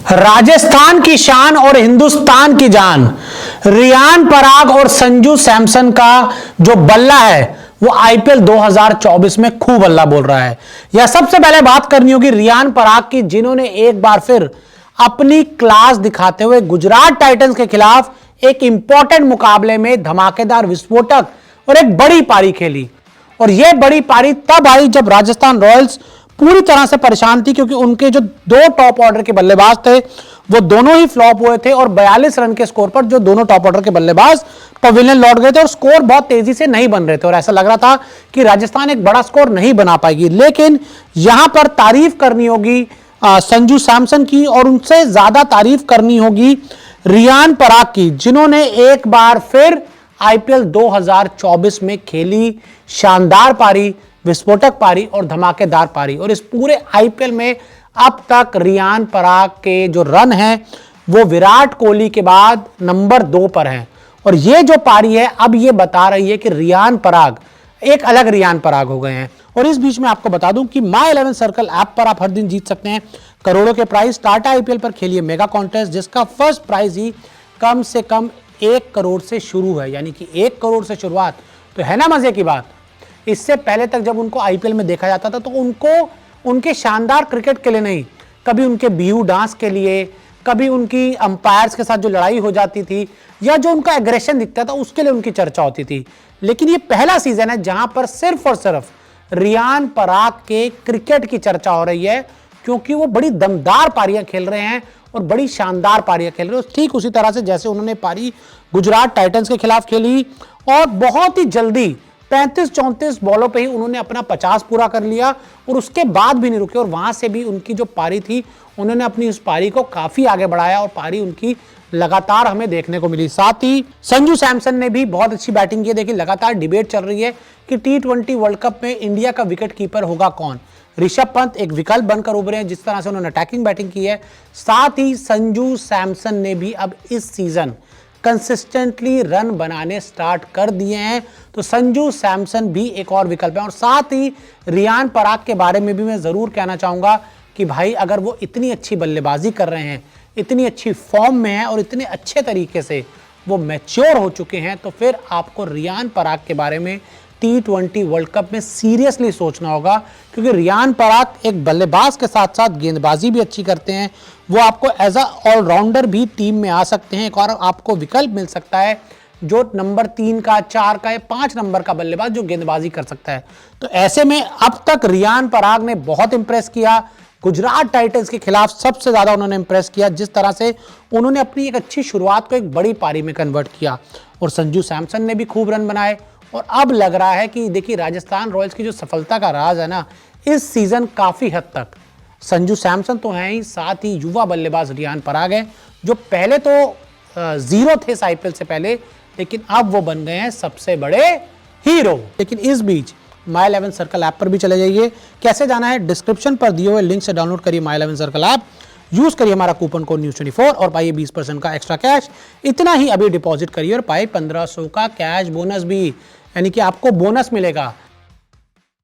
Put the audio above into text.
राजस्थान की शान और हिंदुस्तान की जान रियान पराग और संजू सैमसन का जो बल्ला है वो आईपीएल 2024 में खूब बल्ला बोल रहा है। यह सबसे पहले बात करनी होगी रियान पराग की, जिन्होंने एक बार फिर अपनी क्लास दिखाते हुए गुजरात टाइटंस के खिलाफ एक इंपॉर्टेंट मुकाबले में धमाकेदार विस्फोटक और एक बड़ी पारी खेली। और यह बड़ी पारी तब आई जब राजस्थान रॉयल्स पूरी तरह से परेशान थी, क्योंकि उनके जो दो टॉप ऑर्डर के बल्लेबाज थे वो दोनों ही फ्लॉप हुए थे और 42 रन के स्कोर पर जो दोनों टॉप ऑर्डर के बल्लेबाज पवेलियन लौट गए थे और स्कोर बहुत तेजी से नहीं बन रहे थे और ऐसा लग रहा था कि राजस्थान एक बड़ा स्कोर नहीं बना पाएगी। लेकिन यहां पर तारीफ करनी होगी संजू सैमसन की और उनसे ज्यादा तारीफ करनी होगी रियान पराग की, जिन्होंने एक बार फिर आईपीएल 2024 में खेली शानदार पारी, विस्फोटक पारी और धमाकेदार पारी। और इस पूरे आईपीएल में अब तक रियान पराग के जो रन हैं वो विराट कोहली के बाद नंबर 2 पर हैं। और ये जो पारी है अब ये बता रही है कि रियान पराग एक अलग रियान पराग हो गए हैं। और इस बीच में आपको बता दूं कि माई 11 सर्कल ऐप पर आप हर दिन जीत सकते हैं करोड़ों के प्राइस। टाटा आईपीएल पर खेलिए मेगा कॉन्टेस्ट, जिसका फर्स्ट प्राइज ही कम से कम 1 करोड़ से शुरू है, यानी कि 1 करोड़ से शुरुआत। तो है ना मजे की बात। इससे पहले तक जब उनको आईपीएल में देखा जाता था तो उनको उनके शानदार क्रिकेट के लिए नहीं, कभी उनके बिहू डांस के लिए, कभी उनकी अंपायर्स के साथ जो लड़ाई हो जाती थी या जो उनका एग्रेशन दिखता था उसके लिए उनकी चर्चा होती थी। लेकिन ये पहला सीजन है जहां पर सिर्फ और सिर्फ रियान पराग के क्रिकेट की चर्चा हो रही है, क्योंकि वो बड़ी दमदार पारियां खेल रहे हैं और बड़ी शानदार पारियां खेल रहे हैं। ठीक उसी तरह से जैसे उन्होंने पारी गुजरात टाइटंस के खिलाफ खेली और बहुत ही जल्दी 35-34 बॉलों पे ही उन्होंने अपना 50 पूरा कर लिया और उसके बाद भी नहीं रुके। और वहां से भी उनकी जो पारी थी उन्होंने अपनी उस पारी को काफी आगे बढ़ाया और पारी उनकी लगातार हमें देखने को मिली। साथ ही संजू सैमसन ने भी बहुत अच्छी बैटिंग की। देखिए लगातार डिबेट चल रही है कि T20 वर्ल्ड कप में इंडिया का विकेट कीपर होगा कौन। ऋषभ पंत एक विकल्प बनकर उभरे हैं, जिस तरह से उन्होंने अटैकिंग बैटिंग की है। साथ ही संजू सैमसन ने भी अब इस सीजन कंसिस्टेंटली रन बनाने स्टार्ट कर दिए हैं, तो संजू सैमसन भी एक और विकल्प है। और साथ ही रियान पराग के बारे में भी मैं जरूर कहना चाहूंगा कि भाई अगर वो इतनी अच्छी बल्लेबाजी कर रहे हैं, इतनी अच्छी फॉर्म में है और इतने अच्छे तरीके से वो मैच्योर हो चुके हैं, तो फिर आपको रियान पराग के बारे में T20 वर्ल्ड कप में सीरियसली सोचना होगा। क्योंकि रियान पराग एक बल्लेबाज के साथ साथ गेंदबाजी भी अच्छी करते हैं। वो आपको एज अ ऑलराउंडर भी टीम में आ सकते हैं। एक और आपको विकल्प मिल सकता है जो नंबर 3 का, 4 का या 5 नंबर का बल्लेबाज जो गेंदबाजी कर सकता है। तो ऐसे में अब तक रियान पराग ने बहुत इंप्रेस किया। गुजरात टाइटंस के खिलाफ सबसे ज्यादा उन्होंने इंप्रेस किया, जिस तरह से उन्होंने अपनी एक अच्छी शुरुआत को एक बड़ी पारी में कन्वर्ट किया। और संजू सैमसन ने भी खूब रन बनाए। और अब लग रहा है कि देखिए राजस्थान रॉयल्स की जो सफलता का राज है ना, इस सीजन काफी हद तक संजू सैमसन तो हैं ही, साथ ही युवा बल्लेबाज रियान पराग है, जो पहले तो जीरो थे इस आईपीएल से पहले, लेकिन अब वो बन गए हैं सबसे बड़े हीरो। लेकिन इस बीच माई 11 सर्कल ऐप पर भी चले जाइए। कैसे जाना है, डिस्क्रिप्शन पर दिए हुए लिंक से डाउनलोड करिए माई 11 सर्कल ऐप, यूज करिए हमारा कूपन कोड News24 और पाइए 20% का एक्स्ट्रा कैश। इतना ही अभी डिपॉजिट करिए और पाइए 1500 का कैश बोनस भी, यानी कि आपको बोनस मिलेगा।